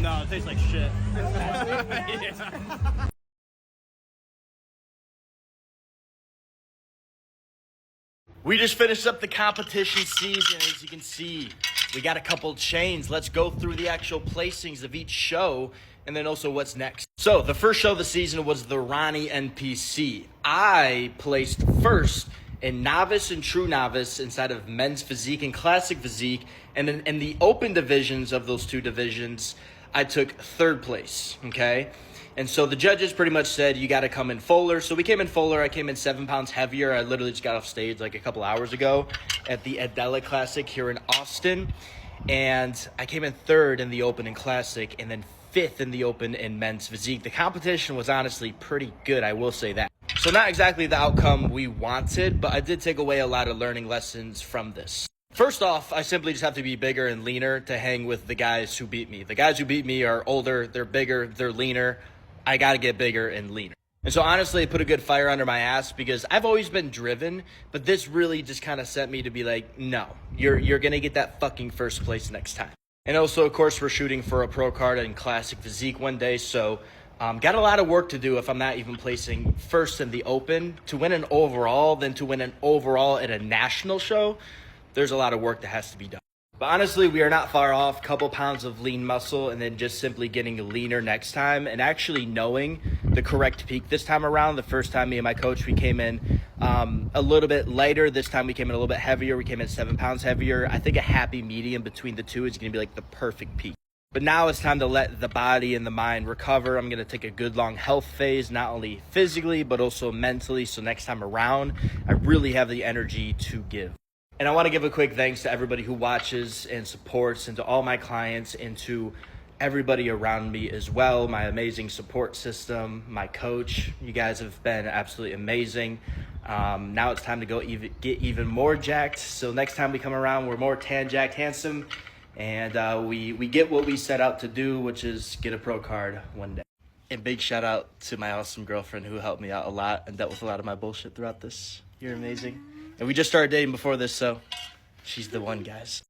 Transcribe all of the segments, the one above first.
No, it tastes like shit. We just finished up the competition season. As you can see, we got a couple chains. Let's go through the actual placings of each show and then also what's next. So the first show of the season was the Ronnie NPC. I placed first in novice and true novice inside of men's physique and classic physique. And then in the open divisions of those two divisions, I took third place, okay? And so the judges pretty much said, you got to come in fuller. So we came in fuller. I came in 7 pounds heavier. I literally just got off stage like a couple hours ago at the Adela Classic here in Austin. And I came in third in the open and classic and then fifth in the open in men's physique. The competition was honestly pretty good, I will say that. So not exactly the outcome we wanted, but I did take away a lot of learning lessons from this. First off, I simply just have to be bigger and leaner to hang with the guys who beat me. The guys who beat me are older, they're bigger, they're leaner. I got to get bigger and leaner. And so honestly, it put a good fire under my ass because I've always been driven, but this really just kind of sent me to be like, no, you're going to get that fucking first place next time. And also, of course, we're shooting for a pro card in classic physique one day, so got a lot of work to do if I'm not even placing first in the open. To win an overall, then to win an overall at a national show, there's a lot of work that has to be done. But honestly, we are not far off. Couple pounds of lean muscle and then just simply getting leaner next time and actually knowing the correct peak this time around. The first time me and my coach, we came in a little bit lighter. This time we came in a little bit heavier. We came in 7 pounds heavier. I think a happy medium between the two is going to be like the perfect peak. But now it's time to let the body and the mind recover. I'm going to take a good long health phase, not only physically, but also mentally. So next time around, I really have the energy to give. And I want to give a quick thanks to everybody who watches and supports, and to all my clients, and to everybody around me as well. My amazing support system, my coach. You guys have been absolutely amazing. Now it's time to go get even more jacked. So next time we come around, we're more tan, jacked, handsome. And we get what we set out to do, which is get a pro card one day. And big shout out to my awesome girlfriend who helped me out a lot and dealt with a lot of my bullshit throughout this. You're amazing. And we just started dating before this, so she's the one, guys.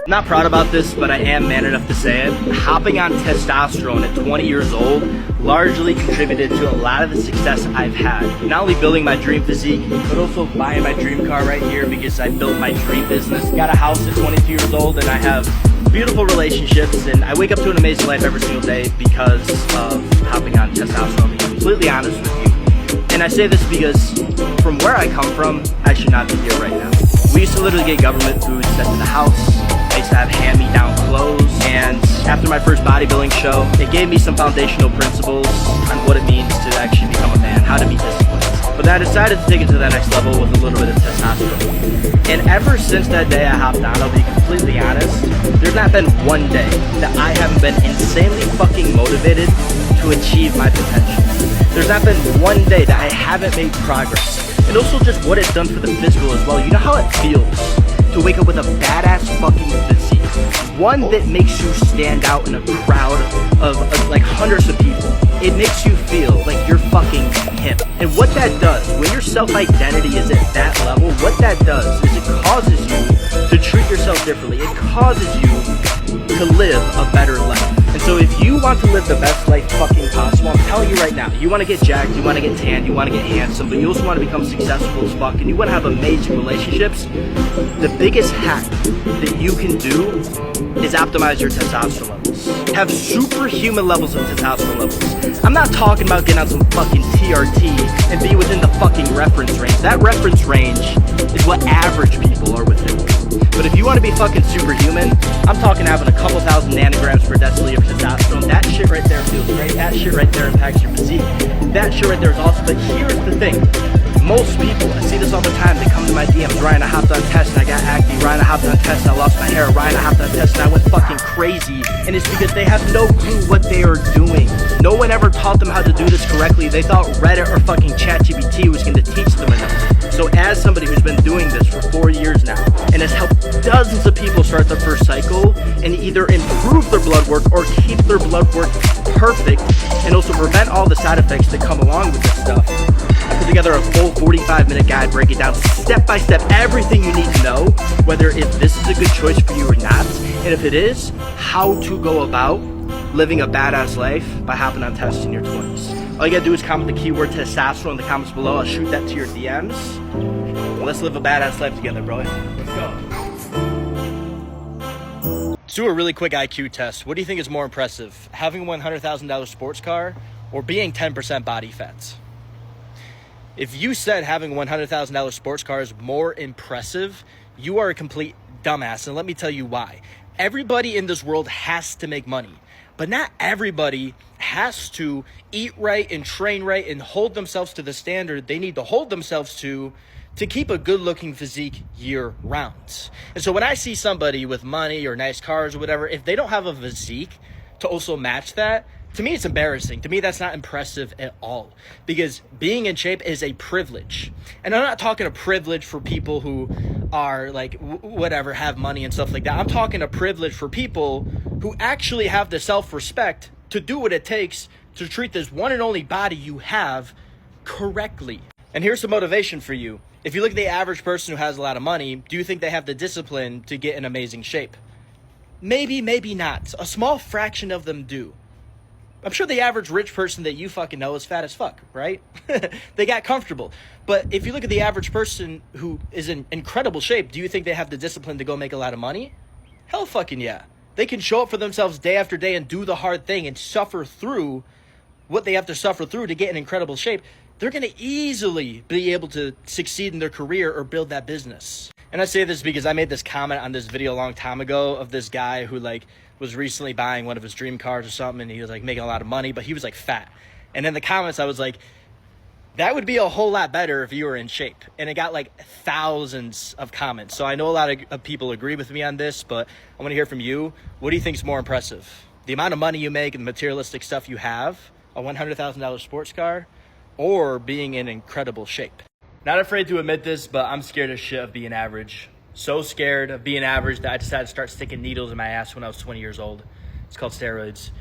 Not proud about this, but I am man enough to say it. Hopping on testosterone at 20 years old largely contributed to a lot of the success I've had. Not only building my dream physique, but also buying my dream car right here because I built my dream business. Got a house at 22 years old and I have beautiful relationships and I wake up to an amazing life every single day because of hopping on testosterone, to be completely honest with you. And I say this because from where I come from, I should not be here right now. We used to literally get government food sent to the house. I used to have hand-me-down clothes, and after my first bodybuilding show, it gave me some foundational principles on what it means to actually become a man, how to be disciplined. But then I decided to take it to the next level with a little bit of testosterone. And ever since that day I hopped on, I'll be completely honest, there's not been one day that I haven't been insanely fucking motivated to achieve my potential. There's not been one day that I haven't made progress. And also just what it's done for the physical as well. You know how it feels to wake up with a badass fucking physique, one that makes you stand out in a crowd of like hundreds of people. It makes you feel like you're fucking hip. And what that does, when your self-identity is at that level, what that does is it causes you to treat yourself differently. It causes you to live a better life. And So if you want to live the best life fucking possible, I'm telling you right now, you want to get jacked, you want to get tanned, you want to get handsome, but you also want to become successful as fuck, and you want to have amazing relationships, the biggest hack that you can do is optimize your testosterone levels. Have superhuman levels of testosterone levels. I'm not talking about getting on some fucking TRT and be within the fucking reference range. That reference range is what average people are within. But if you want to be fucking superhuman, I'm talking having a couple thousand nanograms per deciliter of testosterone. That shit right there feels great. That shit right there impacts your physique. That shit right there is awesome. But here's the thing. Most people, I see this all the time, they come to my DMs, Ryan, I hopped on test and I got acne, Ryan, I hopped on test and I lost my hair, Ryan, I hopped on test and I went fucking crazy. And it's because they have no clue what they are doing. No one ever taught them how to do this correctly. They thought Reddit or fucking ChatGPT was going to teach them enough. So as somebody who's been doing this for 4 years now and has helped dozens of people start their first cycle and either improve their blood work or keep their blood work perfect and also prevent all the side effects that come along with this stuff, I put together a full 45-minute guide, break it down step by step, everything you need to know, whether if this is a good choice for you or not, and if it is, how to go about living a badass life by hopping on tests in your 20s. All you gotta do is comment the keyword testosterone in the comments below. I'll shoot that to your DMs. Let's live a badass life together, bro. Let's go. Let's do a really quick IQ test. What do you think is more impressive? Having a $100,000 sports car or being 10% body fat? If you said having a $100,000 sports car is more impressive, you are a complete dumbass, and let me tell you why. Everybody in this world has to make money, but not everybody has to eat right and train right and hold themselves to the standard they need to hold themselves to keep a good-looking physique year-round. And so when I see somebody with money or nice cars or whatever, if they don't have a physique to also match that, to me, it's embarrassing. To me, that's not impressive at all, because being in shape is a privilege. And I'm not talking a privilege for people who are like, whatever, have money and stuff like that. I'm talking a privilege for people who actually have the self-respect to do what it takes to treat this one and only body you have correctly. And here's some motivation for you. If you look at the average person who has a lot of money, do you think they have the discipline to get in amazing shape? Maybe, maybe not. A small fraction of them do. I'm sure the average rich person that you fucking know is fat as fuck, right? They got comfortable. But if you look at the average person who is in incredible shape, do you think they have the discipline to go make a lot of money? Hell fucking yeah. They can show up for themselves day after day and do the hard thing and suffer through what they have to suffer through to get in incredible shape. They're going to easily be able to succeed in their career or build that business. And I say this because I made this comment on this video a long time ago of this guy who was recently buying one of his dream cars or something, and he was making a lot of money, but he was fat. And in the comments I was like, that would be a whole lot better if you were in shape. And it got thousands of comments. So I know a lot of people agree with me on this, but I want to hear from you. What do you think is more impressive? The amount of money you make and the materialistic stuff you have, a $100,000 sports car, or being in incredible shape? Not afraid to admit this, but I'm scared as shit of being average. So scared of being average that I decided to start sticking needles in my ass when I was 20 years old. It's called steroids.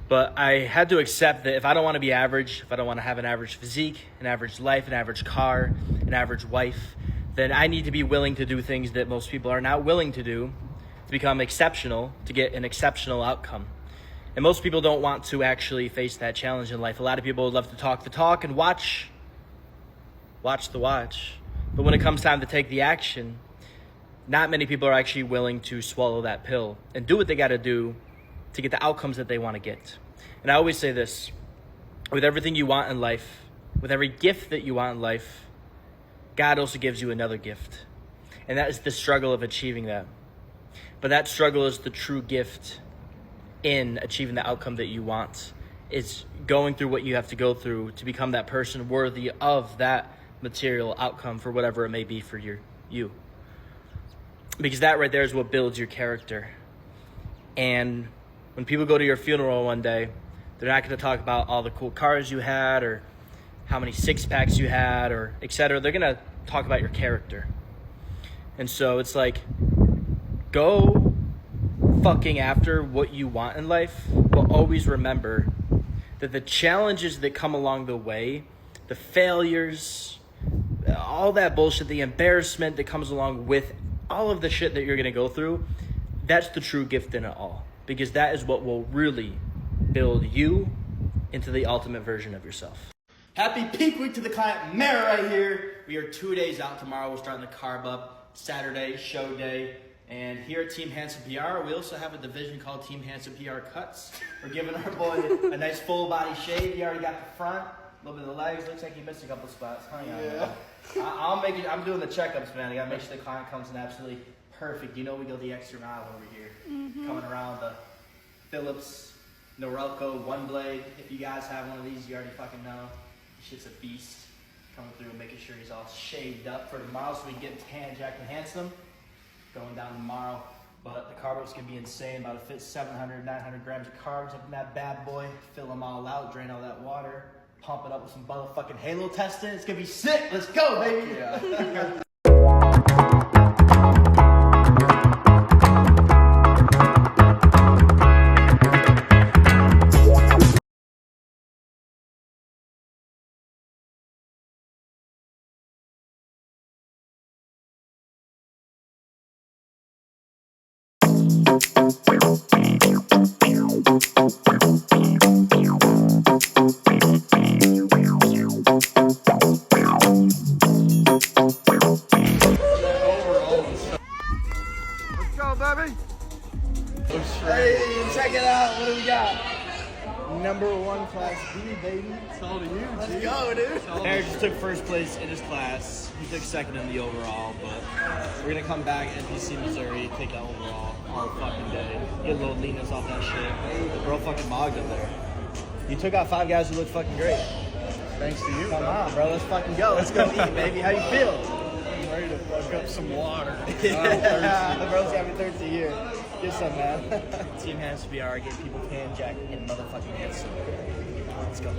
But I had to accept that if I don't want to be average, if I don't want to have an average physique, an average life, an average car, an average wife, then I need to be willing to do things that most people are not willing to do to become exceptional, to get an exceptional outcome. And most people don't want to actually face that challenge in life. A lot of people would love to talk the talk and watch the watch. But when it comes time to take the action, not many people are actually willing to swallow that pill and do what they got to do to get the outcomes that they want to get. And I always say this, with everything you want in life, with every gift that you want in life, God also gives you another gift. And that is the struggle of achieving that. But that struggle is the true gift in achieving the outcome that you want. It's going through what you have to go through to become that person worthy of that material outcome for whatever it may be for you. Because that right there is what builds your character. And when people go to your funeral one day, they're not going to talk about all the cool cars you had or how many six-packs you had or etc. They're going to talk about your character. And so it's go fucking after what you want in life, but always remember that the challenges that come along the way, the failures, all that bullshit, the embarrassment that comes along with all of the shit that you're going to go through, that's the true gift in it all. Because that is what will really build you into the ultimate version of yourself. Happy peak week to the client, Mara right here. We are 2 days out tomorrow. We're starting the carb up. Saturday, show day. And here at Team Handsome PR, we also have a division called Team Handsome PR Cuts. We're giving our boy a nice full body shave. He already got the front, a little bit of the legs. Looks like he missed a couple spots. I'll make it. I'm doing the checkups, man. I gotta make sure the client comes in absolutely perfect. You know we go the extra mile over here. Coming around the Phillips, Norelco, One Blade. If you guys have one of these, you already fucking know. Shit's a beast. Coming through and making sure he's all shaved up for tomorrow so we can get tan, jacked, and handsome. Going down tomorrow. But the carb up's gonna be insane. About to fit 700, 900 grams of carbs up in that bad boy. Fill them all out, drain all that water. Pump it up with some motherfucking halo testing. It's gonna be sick. Let's go, baby. Yeah. Hey, check it out. What do we got? Number 1 class B, baby. It's all to you. Let's go, dude. Eric just took first place in his class. He took second in the overall, but we're gonna come back at NPC Missouri, take that overall all fucking day. Get a little leanness off that shit. The bro fucking bogged up there. You took out 5 guys who look fucking great. Thanks to you. Come on, bro. Let's fucking go. Let's go eat, baby. How you feel? I'm ready to fuck up some water. The bro's got me thirsty here. Get some, man. Team Handsome PR, get people tan, jack, and motherfucking handsome. Let's go.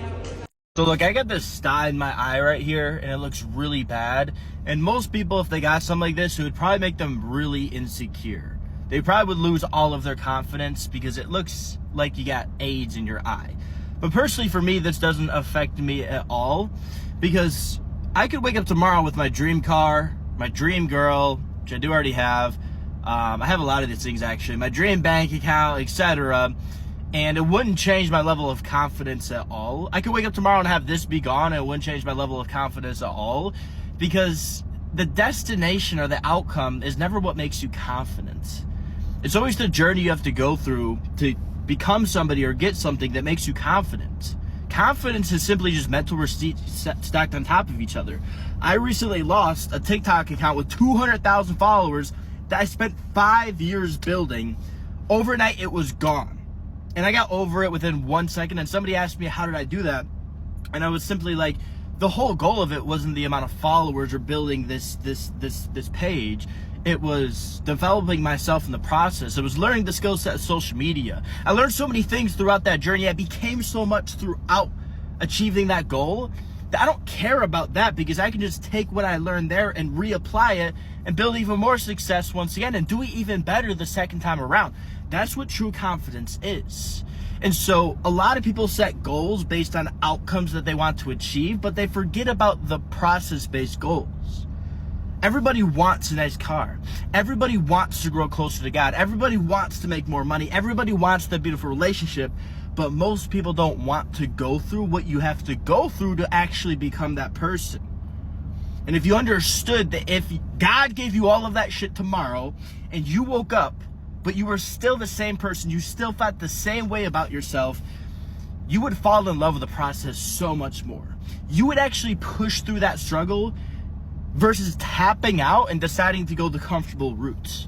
So look, I got this sty in my eye right here, and it looks really bad. And most people, if they got something like this, it would probably make them really insecure. They probably would lose all of their confidence because it looks like you got AIDS in your eye. But personally, for me, this doesn't affect me at all because I could wake up tomorrow with my dream car, my dream girl, which I do already have. I have a lot of these things actually, my dream bank account, etc. And it wouldn't change my level of confidence at all. I could wake up tomorrow and have this be gone and it wouldn't change my level of confidence at all because the destination or the outcome is never what makes you confident. It's always the journey you have to go through to become somebody or get something that makes you confident. Confidence is simply just mental receipts stacked on top of each other. I recently lost a TikTok account with 200,000 followers that I spent 5 years building. Overnight, it was gone. And I got over it within 1 second. And somebody asked me, how did I do that? And I was simply like, the whole goal of it wasn't the amount of followers or building this page. It was developing myself in the process. It was learning the skill set of social media. I learned so many things throughout that journey. I became so much throughout achieving that goal that I don't care about that because I can just take what I learned there and reapply it and build even more success once again and do it even better the second time around. That's what true confidence is. And so a lot of people set goals based on outcomes that they want to achieve, but they forget about the process-based goals. Everybody wants a nice car. Everybody wants to grow closer to God. Everybody wants to make more money. Everybody wants that beautiful relationship, but most people don't want to go through what you have to go through to actually become that person. And if you understood that if God gave you all of that shit tomorrow and you woke up, but you were still the same person, you still felt the same way about yourself, you would fall in love with the process so much more. You would actually push through that struggle versus tapping out and deciding to go the comfortable route.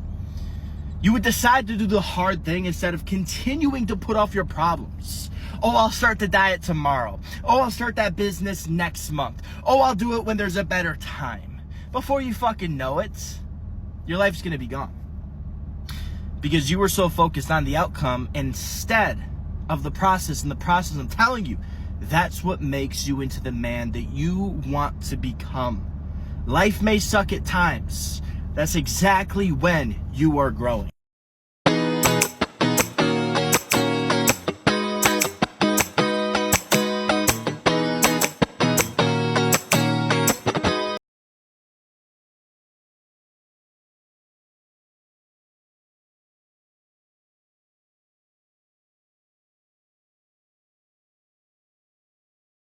You would decide to do the hard thing instead of continuing to put off your problems. Oh, I'll start the diet tomorrow. Oh, I'll start that business next month. Oh, I'll do it when there's a better time. Before you fucking know it, your life's gonna be gone. Because you were so focused on the outcome instead of the process. And the process, I'm telling you, that's what makes you into the man that you want to become. Life may suck at times. That's exactly when you are growing.